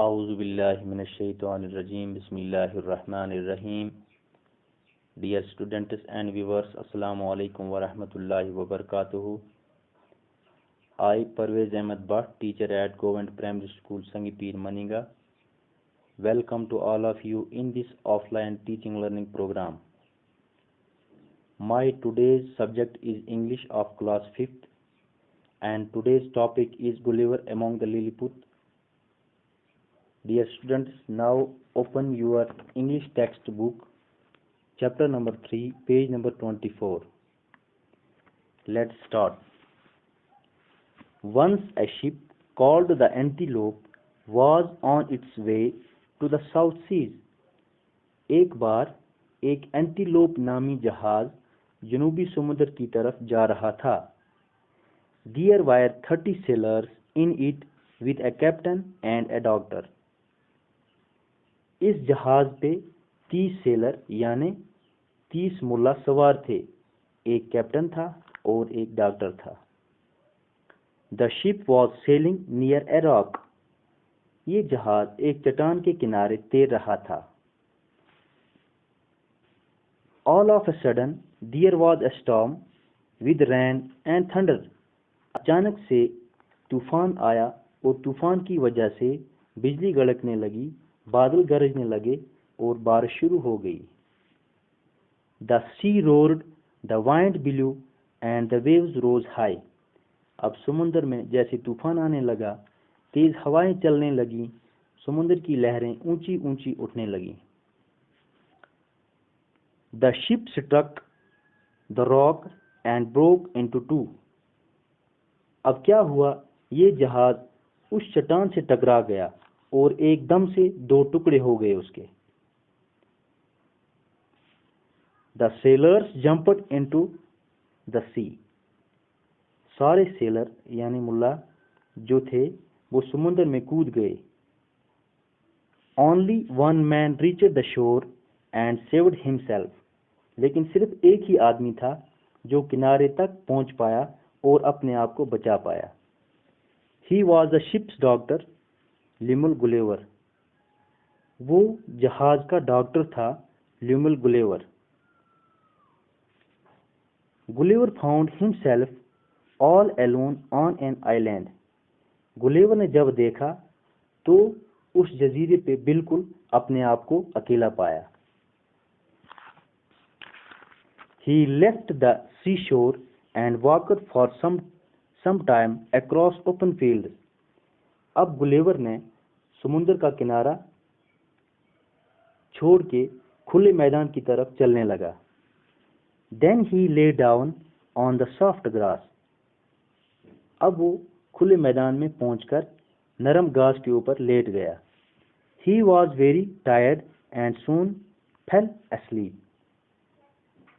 Auzubillahiminash-shaytanir-rajim. Bismillahir-rahmanir-rahim. Dear students and viewers, Assalamu alaikum wa rahmatullahi wa barakatuhu. I, Parvez Ahmed Bhatt, teacher at Government Primary School, Sangipir, Maninga. Welcome to all of you in this offline teaching learning program. My today's subject is English of class 5th, and today's topic is Gulliver among the Lilliput. Dear students, now open your English textbook, chapter number 3, page number 24. Let's start. Once a ship called the Antelope was on its way to the South Seas. एक बार एक antelope नामी जहाज जनूबी समुद्र की तरफ जा रहा था. There were 30 sailors in it with a captain and a doctor. इस जहाज पे 30 सेलर यानी 30 मुल्ला सवार थे. एक कैप्टन था और एक डॉक्टर था. The ship was sailing near a rock. ये जहाज एक चट्टान के किनारे तैर रहा था. All of a sudden there was a storm with rain and thunder. अचानक से तूफान आया और तूफान की वजह से बिजली गड़कने लगी, बादल गरजने लगे और बारिश शुरू हो गई. The sea roared, the wind blew and the waves rose high. अब समुद्र में जैसे तूफान आने लगा, तेज हवाएं चलने लगी, समुद्र की लहरें ऊंची ऊंची उठने लगी. The ship struck the rock and broke into two. अब क्या हुआ? ये जहाज उस चट्टान से टकरा गया और एकदम से दो टुकड़े हो गए उसके. The sailors jumped into the sea. सारे सेलर यानी मुल्ला जो थे वो समुद्र में कूद गए. Only one man reached the shore and saved himself. लेकिन सिर्फ एक ही आदमी था जो किनारे तक पहुंच पाया और अपने आप को बचा पाया. He was the ship's doctor, Lemuel Gulliver. वो जहाज का डॉक्टर था, Lemuel Gulliver. Gulliver found himself all alone on an island. Gulliver ने जब देखा तो उस जजीरे पे बिल्कुल अपने आप को अकेला पाया. He left the seashore and walked for some time across open fields. अब गुलिवर ने समुद्र का किनारा छोड़ के खुले मैदान की तरफ चलने लगा. Then he lay down on the soft grass. अब वो खुले मैदान में पहुंचकर नरम घास के ऊपर लेट गया. He was very tired and soon fell asleep.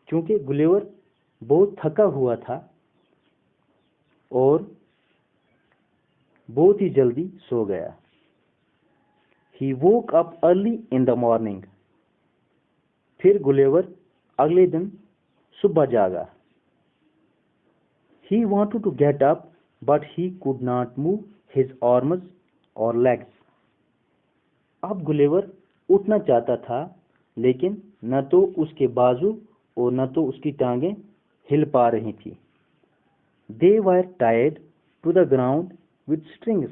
क्योंकि गुलिवर बहुत थका हुआ था और बहुत ही जल्दी सो गया. He woke up early in the morning. फिर गुलिवर अगले दिन सुबह जागा. He wanted to get up but he could not move his arms or legs. अब गुलिवर उठना चाहता था लेकिन न तो उसके बाजू और न तो उसकी टांगें हिल पा रही थी. They were tied to the ground with strings.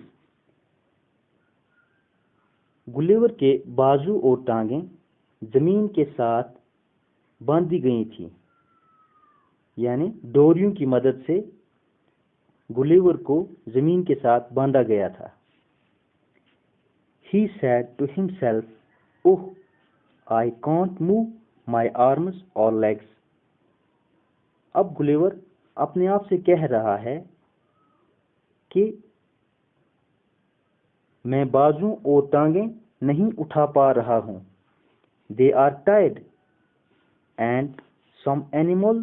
Gulliver के बाजू और टांगें जमीन के साथ बांधी गई थी, यानी डोरियों की मदद से गुलिवर को जमीन के साथ बांधा गया था. He said to himself, "Oh, I can't move my arms or legs." अब गुलिवर अपने आप से कह रहा है कि मैं बाजू और टांगें नहीं उठा पा रहा हूं. They are tied and some animal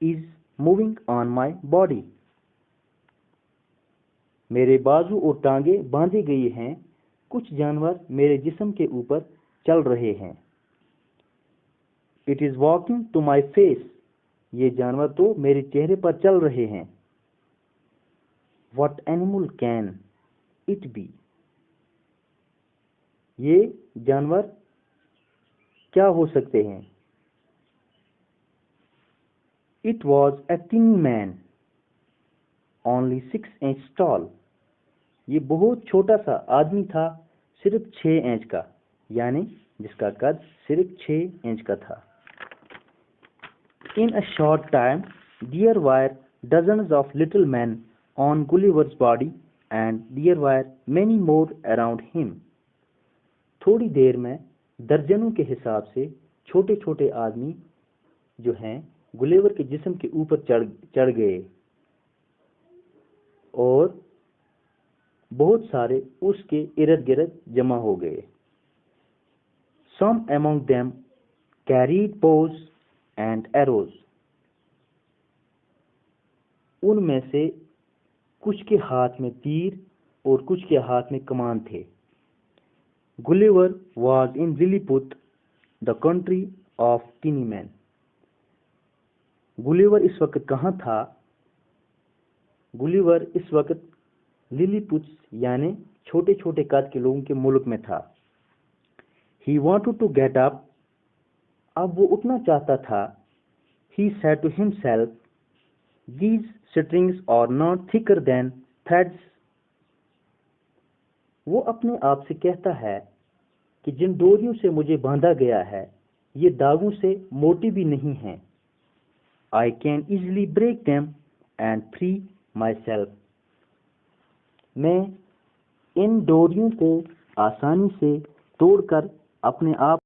is moving on my body. मेरे बाजू और टांगें बांधी गई हैं, कुछ जानवर मेरे जिस्म के ऊपर चल रहे हैं. It is walking to my face. ये जानवर तो मेरे चेहरे पर चल रहे हैं. What animal can it be? ये जानवर क्या हो सकते हैं? It was a tiny man, only 6 inches tall. ये बहुत छोटा सा आदमी था, सिर्फ 6 इंच का, यानी जिसका कद सिर्फ 6 इंच का था। In a short time, there were dozens of little men on Gulliver's body, and there were many more around him. थोड़ी देर में दर्जनों के हिसाब से छोटे छोटे आदमी जो हैं गुलिवर के जिस्म के ऊपर चढ़ गए और बहुत सारे उसके इर्द गिर्द जमा हो गए। Some among them carried bows and arrows. उनमें से कुछ के हाथ में तीर और कुछ के हाथ में कमान थे। Gulliver was in Lilliput, the country of tiny men. Gulliver इस वक्त कहाँ था? गुलिवर इस वक्त लिलीपुट यानी छोटे छोटे कद के लोगों के मुल्क में था। He wanted to get up. अब वो उठना चाहता था। He said to himself, these strings are not thicker than threads. वो अपने आप से कहता है कि जिन डोरियों से मुझे बांधा गया है ये दागों से मोटी भी नहीं हैं। I can easily break them and free myself. मैं इन डोरियों को आसानी से तोड़कर अपने आप